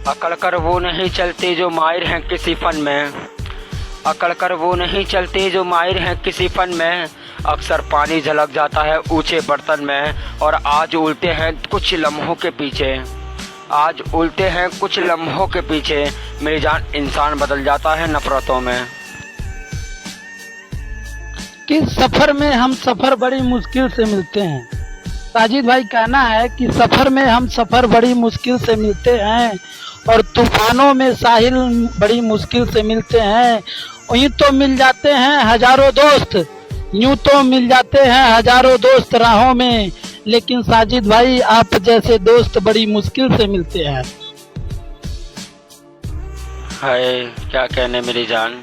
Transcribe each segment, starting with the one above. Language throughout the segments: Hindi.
अकड़ कर वो नहीं चलते जो माहिर हैं किसी फन में। अकड़ कर वो नहीं चलते जो माहिर हैं किसी फन में। अक्सर पानी झलक जाता है ऊंचे बर्तन में। और आज उल्टे हैं कुछ लम्हों के पीछे। आज उल्टे हैं कुछ लम्हों के पीछे। मेरी जान इंसान बदल जाता है नफरतों में। कि सफर में हम सफर बड़ी मुश्किल से मिलते हैं। साजिद भाई कहना है कि सफर में हम सफर बड़ी मुश्किल से मिलते हैं और तूफानों में साहिल बड़ी मुश्किल से मिलते हैं। यूं तो मिल जाते हैं हजारों दोस्त, यूं तो मिल जाते हैं हजारों दोस्त राहों में, लेकिन साजिद भाई आप जैसे दोस्त बड़ी मुश्किल से मिलते हैं। हाय क्या कहने मेरी जान।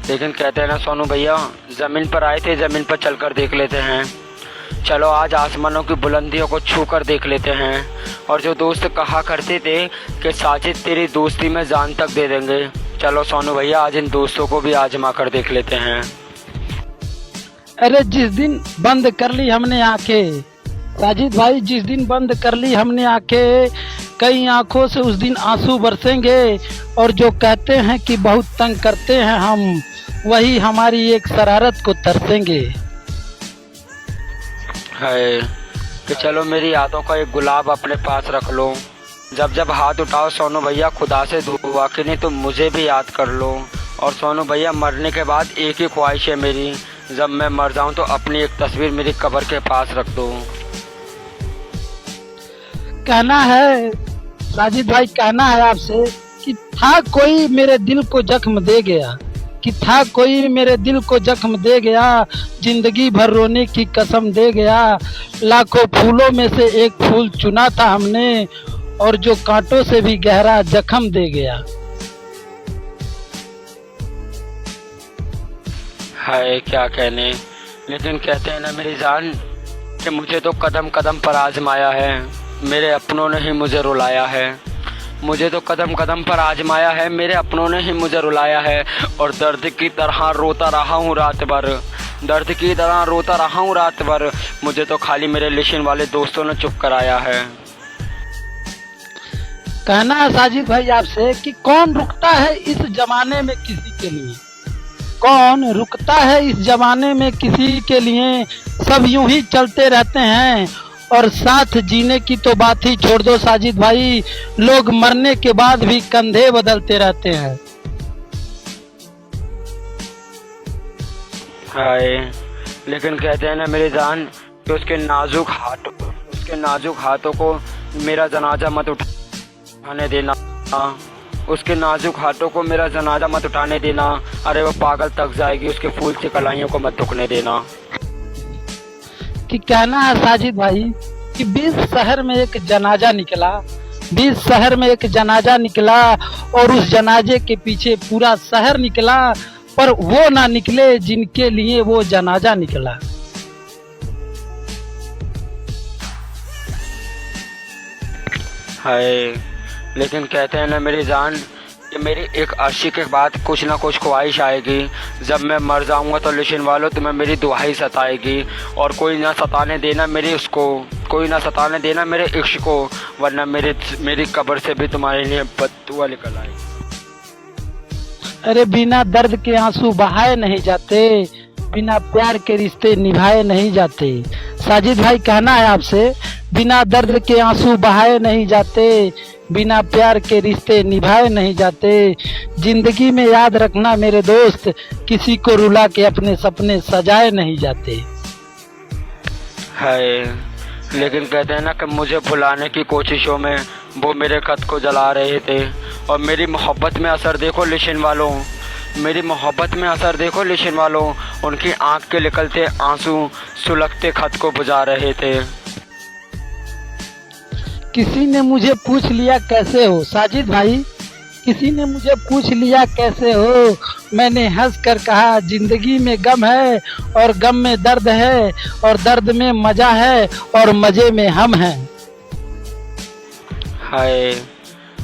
लेकिन कहते हैं ना सोनू भैया, ज़मीन पर आए थे ज़मीन पर चलकर देख लेते हैं। चलो आज आसमानों की बुलंदियों को छू कर देख लेते हैं। और जो दोस्त कहा करते थे कि साजिद तेरी दोस्ती में जान तक दे देंगे, चलो सोनू भैया आज इन दोस्तों को भी आजमा कर देख लेते हैं। अरे जिस दिन बंद कर ली हमने आंखें, साजिद भाई जिस दिन बंद कर ली हमने आंखें, कई आंखों से उस दिन आंसू बरसेंगे। और जो कहते हैं कि बहुत तंग करते हैं हम, वही हमारी एक शरारत को तरसेंगे। है कि चलो मेरी यादों का एक गुलाब अपने पास रख लो। जब जब हाथ उठाओ सोनू भैया खुदा से दुआ कि नहीं तो मुझे भी याद कर लो। और सोनू भैया मरने के बाद एक ही ख्वाहिश है मेरी, जब मैं मर जाऊं तो अपनी एक तस्वीर मेरी कब्र के पास रख दो। कहना है साजिद भाई, कहना है आपसे कि था कोई मेरे दिल को जख्म दे गया, कि था कोई मेरे दिल को जख्म दे गया, जिंदगी भर रोने की कसम दे गया। लाखों फूलों में से एक फूल चुना था हमने, और जो कांटों से भी गहरा जख्म दे गया। हाय क्या कहने। लेकिन कहते हैं ना मेरी जान कि मुझे तो कदम कदम पर आजमाया है, मेरे अपनों ने ही मुझे रुलाया है। मुझे तो कदम कदम पर आजमाया है, मेरे अपनों ने ही मुझे रुलाया है। और दर्द की तरह रोता रहा हूँ रात भर, दर्द की तरह रोता रहा हूँ रात भर। मुझे तो खाली मेरे लिशन वाले दोस्तों ने चुप कराया है। कहना है साजिद भाई आपसे कि कौन रुकता है इस जमाने में किसी के लिए, कौन रुकता है इस जमाने में किसी के लिए। सब यूं ही चलते रहते हैं और साथ जीने की तो बात ही छोड़ दो साजिद भाई, लोग मरने के बाद भी कंधे बदलते रहते हैं। हाय लेकिन कहते हैं ना मेरी जान कि उसके नाजुक हाथों को मेरा जनाजा मत उठाने देना, उसके नाजुक हाथों को मेरा जनाजा मत उठाने देना। अरे वो पागल तक जाएगी, उसके फूल से कलाइयों को मत दुखने देना। कि कहना है साजिद भाई कि 20 शहर में एक जनाजा निकला, 20 शहर में एक जनाजा निकला, और उस जनाजे के पीछे पूरा शहर निकला, पर वो ना निकले जिनके लिए वो जनाजा निकला। हाय लेकिन कहते हैं ना मेरी जान कि मेरी एक अर्शी के बाद कुछ ना कुछ ख्वाहिश आएगी। जब मैं मर जाऊंगा तो लिशन वालों तुम्हें मेरी दुआई सताएगी। और कोई ना सताने देना मेरी उसको, कोई ना सताने देना मेरे इश्क को, वरना मेरी कब्र से भी तुम्हारे लिए बददुआ निकल आएगी। अरे बिना दर्द के आंसू बहाए नहीं जाते, बिना प्यार के रिश्ते निभाए नहीं जाते। साजिद भाई कहना है आपसे, बिना दर्द के आंसू बहाए नहीं जाते, बिना प्यार के रिश्ते निभाए नहीं जाते। जिंदगी में याद रखना मेरे दोस्त, किसी को रुला के अपने सपने सजाए नहीं जाते। हाय लेकिन कहते हैं ना कि मुझे भुलाने की कोशिशों में वो मेरे खत को जला रहे थे। और मेरी मोहब्बत में असर देखो लिशन वालों, मेरी मोहब्बत में असर देखो लिशन वालों। उनकी आंख के निकलते आंसू सुलगते खत को बुझा रहे थे। किसी ने मुझे पूछ लिया कैसे हो साजिद भाई, किसी ने मुझे पूछ लिया कैसे हो, मैंने हंस कर कहा जिंदगी में गम है और गम में दर्द है, और दर्द में मजा है और मजे में हम हैं। हाय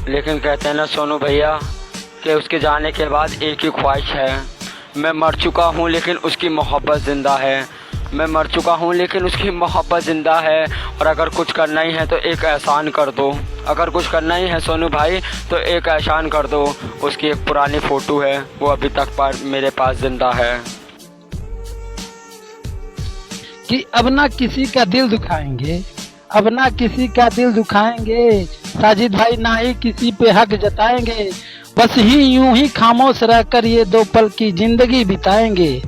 लेकिन कहते हैं ना सोनू भैया कि उसके जाने के बाद एक ही ख्वाहिश है। मैं मर चुका हूँ लेकिन उसकी मोहब्बत ज़िंदा है। मैं मर चुका हूँ लेकिन उसकी मोहब्बत ज़िंदा है। और अगर कुछ करना ही है तो एक एहसान कर दो, अगर कुछ करना ही है सोनू भाई तो एक एहसान कर दो। उसकी एक पुरानी फ़ोटो है, वो अभी तक मेरे पास ज़िंदा है। कि अब ना किसी का दिल दुखाएंगे, अब ना किसी का दिल दुखाएंगे साजिद भाई, ना ही किसी पे हक जताएंगे। बस ही यूं ही खामोश रहकर ये 2 पल की जिंदगी बिताएंगे।